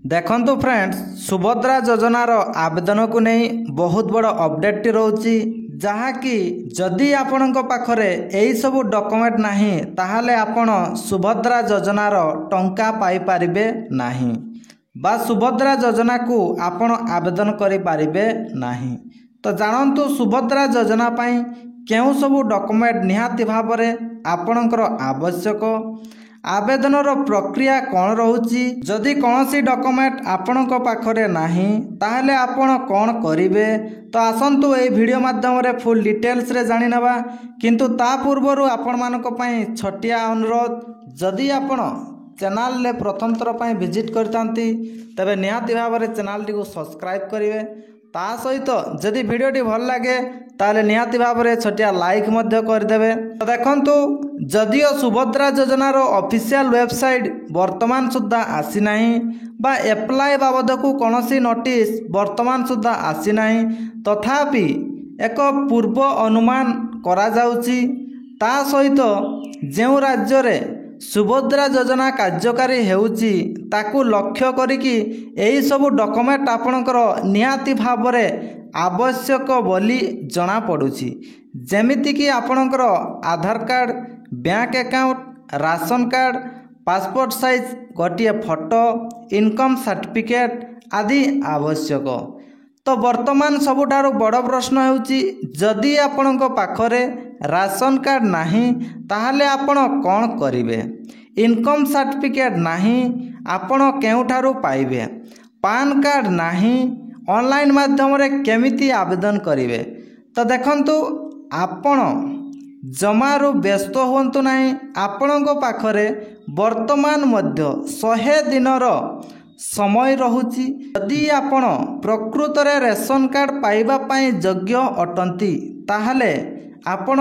देखंतु फ्रेंड्स, सुभद्रा योजनार आवेदन को नहीं बहुत बड़ अपडेट रोची जहाँकि जदि आपणक पाखरे यही सब डॉक्यूमेंट नहीं ताहले आपण सुभद्रा योजनार टंका पाई पारिबे नहीं बा सुभद्रा योजना को आपण आवेदन करि पारिबे नहीं। तो जानतु सुभद्रा योजना पाई केउ सब डॉक्यूमेंट निहाती भाबरे आपणकर आवश्यक आवेदनर प्रक्रिया कौन रोची जदि कौनसी डॉक्यूमेंट आपणक पाखरे नाही ताहले आपण कौन करिवे। तो आसंतु ए वीडियो माध्यम रे फुल डिटेल्स रे जानि नेबा किंतु ता पूर्वरु आपण मानक पई छटिया अनुरोध जदि आपण चैनल ले प्रथम थर पई विजिट करतांती तबे निहाती भाबरे चैनल टी को सब्सक्राइब करिवे। ता सहित जदि वीडियोटी भल लगे ताले निहाती भाबरे छटिया लाइक मध्य कर देबे। तो देखंतु जदियो सुभद्रा योजनार ऑफिशियल वेबसाइट वर्तमान सुद्धा आसी नाही बा एप्लाई बाबद को कौनसी नोटिस वर्तमान सुद्धा आसी नाही तथापि एक पूर्व अनुमान करा जाउची ता सहित जेउ राज्य रे सुभद्रा योजना कार्यकारी हेउची ताकू लक्ष्य करिकी एही सब डॉक्यूमेंट आपणकर निहाती भाबरे आवश्यक बोली जना पड़ुची जेमिति कि आपणकर Aadhaar card bank account ration card passport size गोटे फोटो इनकम सर्टिफिकेट आदि आवश्यक। तो वर्तमान सबुठारु बड़ प्रश्न हेउची जदि आपणक पाखरे राशन कार्ड नाही ताहले आपण कौन करिवे, इनकम सर्टिफिकेट नाही आपण केउठारु पाइबे, पान कार्ड नाही ऑनलाइन माध्यम रे केमिति आवेदन करिवे। तो देखंतु आपण जमारू व्यस्त हुंतु नाही आपणक पाखरे वर्तमान मध्य 100 दिनर समय रहुची यदि आपण प्रकृत रे रेशन कार्ड पाइबा पाई योग्य अटंती ताहले आपण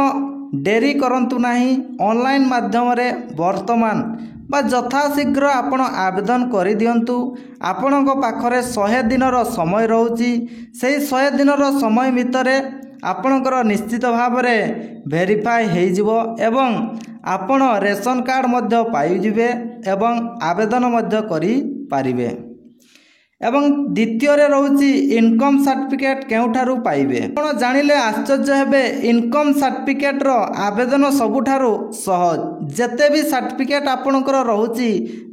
डेरी करंतु नाही ऑनलाइन माध्यम रे वर्तमान बा यथाशीघ्र आपण आवेदन करि दियंतु। आपणक पाखरे 100 दिनर समय रहुची सेही 100 दिनर समय भितरे आपणकर निश्चित भावरे वेरीफाई हेई जिवो एवं आपण रेशन कार्ड मध्य पाई जिवे एवं आवेदन मध्य करि पारिबे। एवं द्वितीय रे रहउची इनकम सर्टिफिकेट केउठारु पाइबे। आपण जानिले आश्चर्य हेबे इनकम सर्टिफिकेट रो आवेदन सबुठारु सहज जेते भी सर्टिफिकेट आपणकर रहउची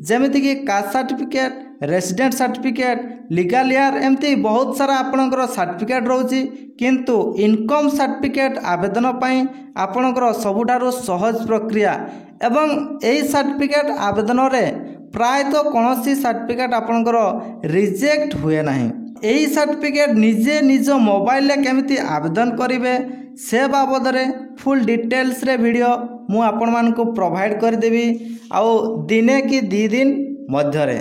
जेमिति कि caste certificate resident certificate legal year एमती बहुत सारा आपणकर सर्टिफिकेट रहउची किंतु इनकम सर्टिफिकेट आवेदन पाई आपणकर सबुठारु सहज प्रक्रिया एवं एही सर्टिफिकेट आवेदन रे प्रायतः कौनसी सर्टिफिकेट आपणकर रिजेक्ट हुए नाही। एही सर्टिफिकेट निजे निज मोबाइल ले केमिति आवेदन करिवे से बाबद रे फुल डिटेल्स रे वीडियो मु आपण मानकु प्रोवाइड कर देबी आउ दिने कि 2 दिन मध्य रे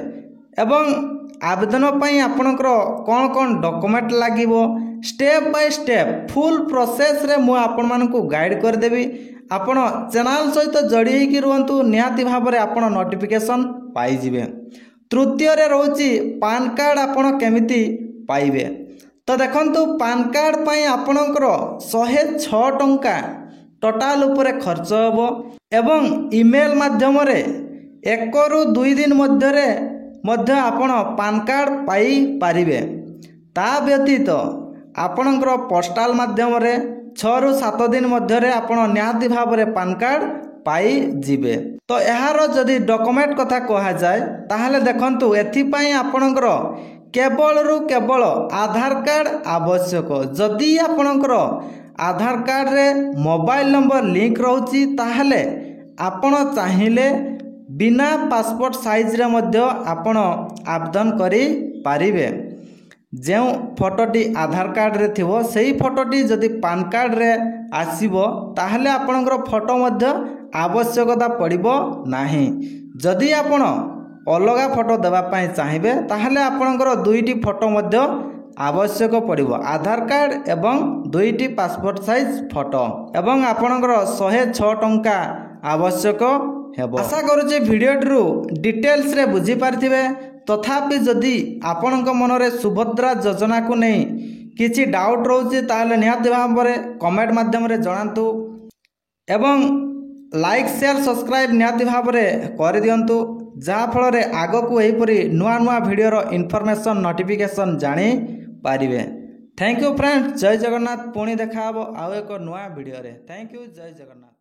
एवं आवेदन पाई आपणकर कौन कौन डॉक्यूमेंट लागिवो step by step full process रे मु आपण मानकु गाइड कर देबी। आपण चैनल सहित जड़ी कि रुहंतु निहाती भाबरे आपण नोटिफिकेशन पाई जिवे। तृतीय रे रहउची पान कार्ड आपण केमिति पाइबे। तो देखंतु पान कार्ड पाई आपणकर 106 टंका टोटाल उपरे खर्च होबो एवं ईमेल माध्यम रे 1 रु 2 दिन मध्य रे मध्य आपण पान कार्ड पाई पारिबे। ता व्यतीत आपणकर पोस्टाल माध्यम रे 6 रु 7 दिन मध्य रे आपण निहाती भाबरे पान कार्ड पाई जिबे। तो यार जदि डॉक्यूमेंट कथा कहा जाए ताहले देखंतु एथि पाई आपणकर केवल रु केवल आधार कार्ड आवश्यक। जदि आपणकर आधार कार्ड रे मोबाइल नंबर लिंक रहउची ताहले आपण चाहिए बिना पासपोर्ट साइज रे मध्य आपण आवेदन करि पारिबे। जो फोटोटी आधार कार्ड रे थिवो सेही फोटोटी जदि पान कार्ड रे आसीबो ताहले आपणकर फोटो मध्य आवश्यकता पड़िबो नाही। जदि आपण अलगा फोटो देबा पाई चाहिबे ताहले आपणकर 2टी फोटो मध्य आवश्यक पड़िबो आधार कार्ड एवं 2टी पासपोर्ट साइज फोटो एवं आपणकर 106 टंका आवश्यक हेबो। आशा करूचे वीडियोटरू डिटेल्स रे बुझी पारथिबे। तथापि जदि आपणक मनरे सुभद्रा योजना को नहीं किछि डाउट रहउचे ताहले निहाती भाबरे कमेंट माध्यम रे जणांतु एवं लाइक शेयर सब्सक्राइब निहाती भावरे कर दियंतु जहाँफल आगक यहीपरी नुआ नुआ भिडियोर इनफॉरमेशन नोटिफिकेशन जानी पारिबे। थैंक यू फ्रेंड्स, जय जगन्नाथ। पुणी देखा आउ एक नुआ भिडियो रे। थैंक यू, जय जगन्नाथ।